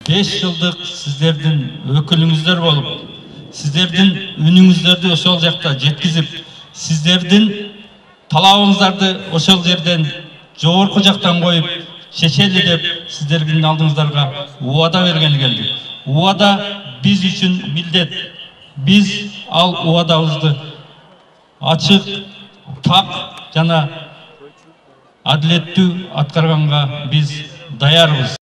5 yıllık sizlerden ökülüңүздөр bolup, sizlerden үнүңүздөрдү ошол жакта жеткизип, sizlerden талабыңыздарды ошол жерден жогорку жактан коюп чечели деп сиздердин алдыңыздарга убада бергени келдик. Убада биз үчүн милдет. Биз ал убадабызды ачык, так жана адилеттүү аткарганга биз даярбыз.